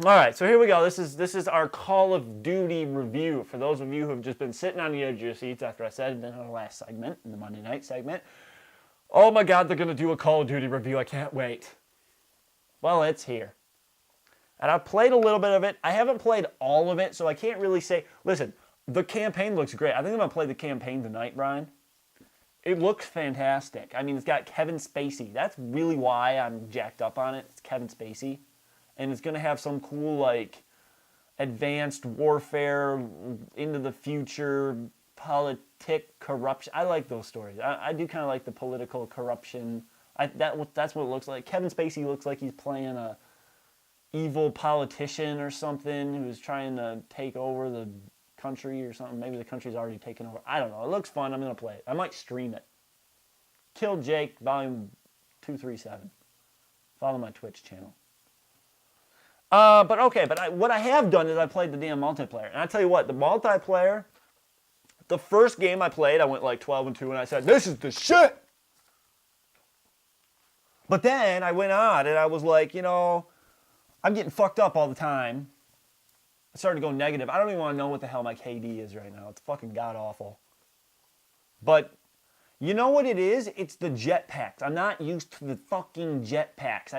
All right, so here we go. This is our Call of Duty review. For those of you who have just been sitting on the edge of your seats after I said it in our last segment, in the Monday night segment, oh my God, they're going to do a Call of Duty review. I can't wait. Well, it's here. And I've played a little bit of it. I haven't played all of it, so I can't really say. Listen, the campaign looks great. I think I'm going to play the campaign tonight, Brian. It looks fantastic. I mean, it's got Kevin Spacey. That's really why I'm jacked up on it. It's Kevin Spacey. And it's going to have some cool, like, advanced warfare, into the future, corruption. I like those stories. I do kind of like the political corruption. That's what it looks like. Kevin Spacey looks like he's playing a evil politician or something who's trying to take over the country or something. Maybe the country's already taken over. I don't know. It looks fun. I'm going to play it. I might stream it. Kill Jake, volume 237. Follow my Twitch channel. But what I have done is I played the damn multiplayer. And I tell you what, the multiplayer, the first game I played, I went like 12-2, and I said, this is the shit! But then I went on, and I was like, you know, I'm getting fucked up all the time. I started to go negative. I don't even want to know what the hell my KD is right now. It's fucking god-awful. But you know what it is? It's the jetpacks. I'm not used to the fucking jetpacks.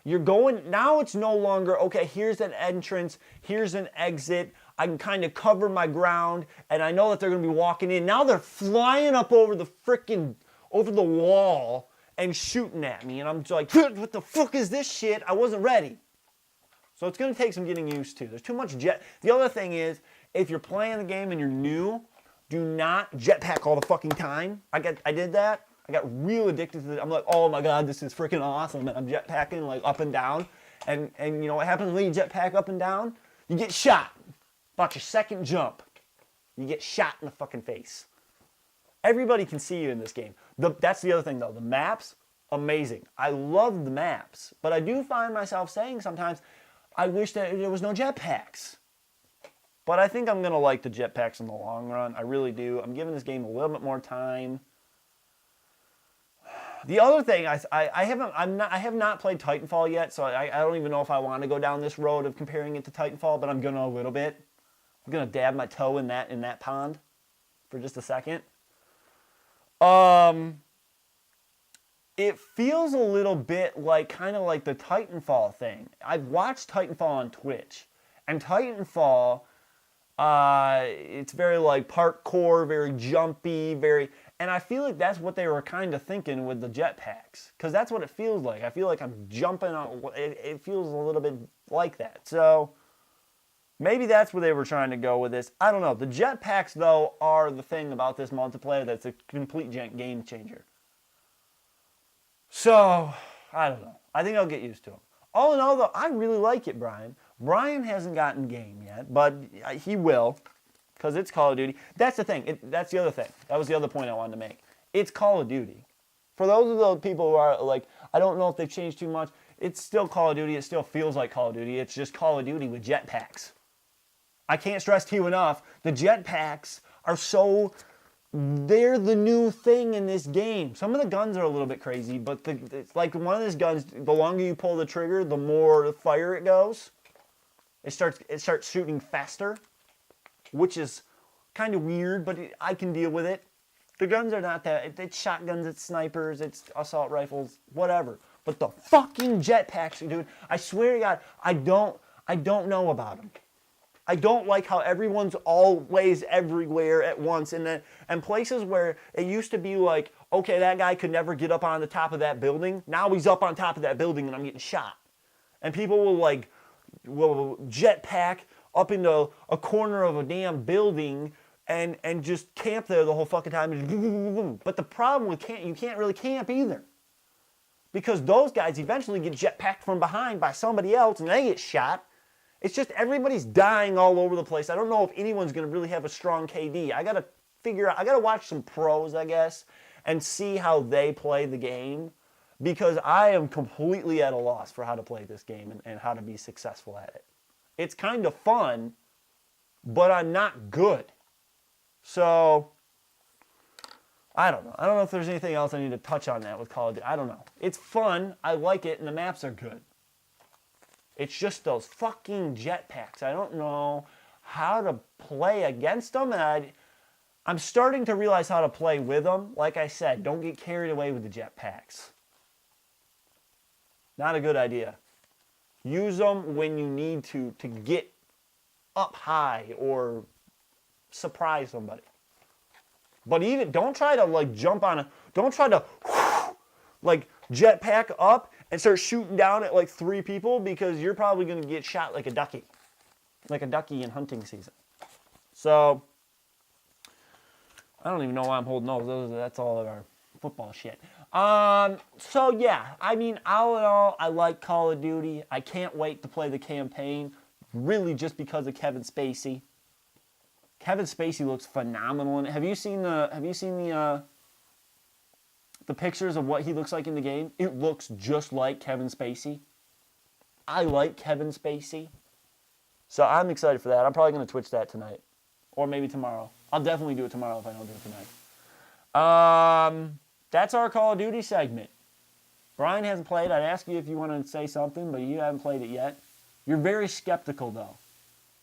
You're going, now it's no longer, okay, here's an entrance, here's an exit, I can kind of cover my ground, and I know that they're going to be walking in. Now they're flying up over the wall and shooting at me, and I'm just like, what the fuck is this shit? I wasn't ready. So it's going to take some getting used to. There's too much jet. The other thing is, if you're playing the game and you're new, do not jetpack all the fucking time. I did that. I got real addicted to it. I'm like, oh my God, this is freaking awesome. And I'm jetpacking like up and down. And you know what happens when you jetpack up and down? You get shot. About your second jump, you get shot in the fucking face. Everybody can see you in this game. That's the other thing though. The maps, amazing. I love the maps. But I do find myself saying sometimes, I wish that there was no jetpacks. But I think I'm going to like the jetpacks in the long run. I really do. I'm giving this game a little bit more time. The other thing, I have not played Titanfall yet, so I don't even know if I want to go down this road of comparing it to Titanfall, but I'm going to a little bit. I'm going to dab my toe in that pond for just a second. It feels a little bit like, kind of like the Titanfall thing. I've watched Titanfall on Twitch, and Titanfall, it's very like parkour, very jumpy, and I feel like that's what they were kind of thinking with the jetpacks, because that's what it feels like. I feel like I'm jumping on, it feels a little bit like that. So maybe that's where they were trying to go with this. I don't know. The jetpacks, though, are the thing about this multiplayer that's a complete game changer. So, I don't know. I think I'll get used to them. All in all, though, I really like it, Brian. Brian hasn't gotten game yet, but he will, because it's Call of Duty. That's the thing. That's the other thing. That was the other point I wanted to make. It's Call of Duty. For those of the people who are like, I don't know if they've changed too much, it's still Call of Duty. It still feels like Call of Duty. It's just Call of Duty with jetpacks. I can't stress to you enough, the jetpacks are they're the new thing in this game. Some of the guns are a little bit crazy, but it's like one of these guns, the longer you pull the trigger, the more fire it goes. It starts shooting faster, which is kind of weird, but I can deal with it. The guns are not that. It's shotguns, it's snipers, it's assault rifles, whatever. But the fucking jetpacks, dude, I swear to God, I don't know about them. I don't like how everyone's always everywhere at once, and places where it used to be like, okay, that guy could never get up on the top of that building. Now he's up on top of that building, and I'm getting shot. And people will jetpack up into a corner of a damn building and just camp there the whole fucking time. But the problem with you can't really camp either, because those guys eventually get jetpacked from behind by somebody else, and they get shot. It's just everybody's dying all over the place. I don't know if anyone's going to really have a strong KD. I got to watch some pros, I guess, and see how they play the game, because I am completely at a loss for how to play this game and how to be successful at it. It's kind of fun, but I'm not good. So, I don't know. I don't know if there's anything else I need to touch on that with Call of Duty. I don't know. It's fun. I like it, and the maps are good. It's just those fucking jetpacks. I don't know how to play against them, and I'm starting to realize how to play with them. Like I said, don't get carried away with the jetpacks. Not a good idea. Use them when you need to get up high or surprise somebody. But even don't try to like jump on don't try to like jetpack up and start shooting down at like 3 people, because you're probably going to get shot like a ducky in hunting season. So I don't even know why I'm holding those. That's all of our football shit. So yeah, I mean, all in all, I like Call of Duty. I can't wait to play the campaign, really just because of Kevin Spacey. Kevin Spacey looks phenomenal in it. Have you seen the pictures of what he looks like in the game? It looks just like Kevin Spacey. I like Kevin Spacey. So I'm excited for that. I'm probably going to Twitch that tonight. Or maybe tomorrow. I'll definitely do it tomorrow if I don't do it tonight. That's our Call of Duty segment. Brian hasn't played. I'd ask you if you want to say something, but you haven't played it yet. You're very skeptical, though.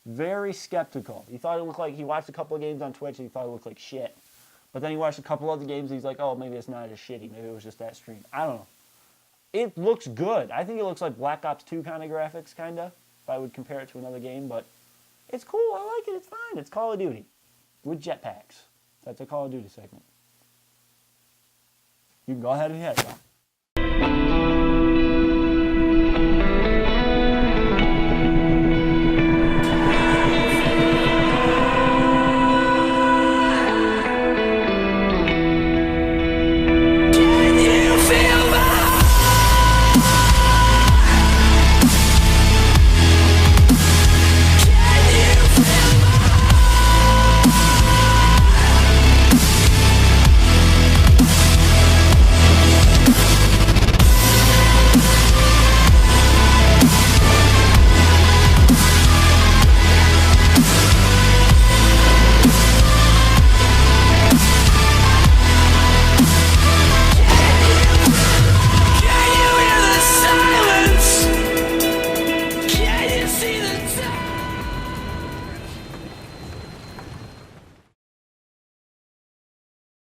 Very skeptical. He thought it looked like, he watched a couple of games on Twitch and he thought it looked like shit. But then he watched a couple other games and he's like, oh, maybe it's not as shitty. Maybe it was just that stream. I don't know. It looks good. I think it looks like Black Ops 2 kind of graphics, kind of, if I would compare it to another game. But it's cool. I like it. It's fine. It's Call of Duty with jetpacks. That's a Call of Duty segment. You can go ahead and hit it.